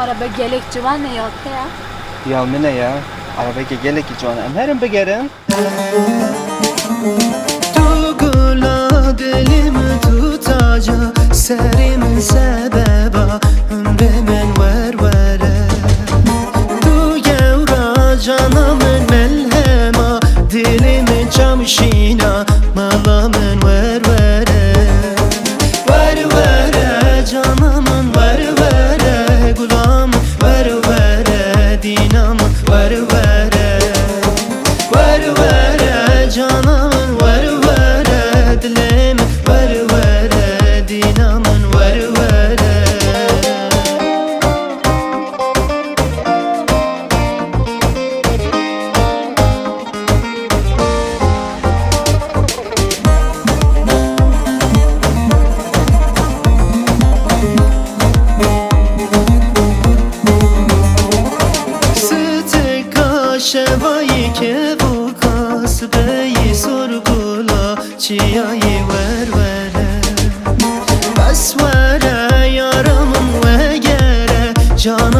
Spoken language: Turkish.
araba gelek civan ne yaptı ya? Ya mine ya, araba gelek cana. Em herim begerim. Dugula dilimi tutacak serimin sebeba ömrümün ververe. Du gevra canımın melhema dilimin çamşina malamın ververe. Ververe canımın ververe gulam ververe dinamın ververe. Ververe canımın ververe dilim ververe dinamın ververe. Şevayı kevukas beyi sorgula çiyayı ververe. Bes vere yaramın ve gere cana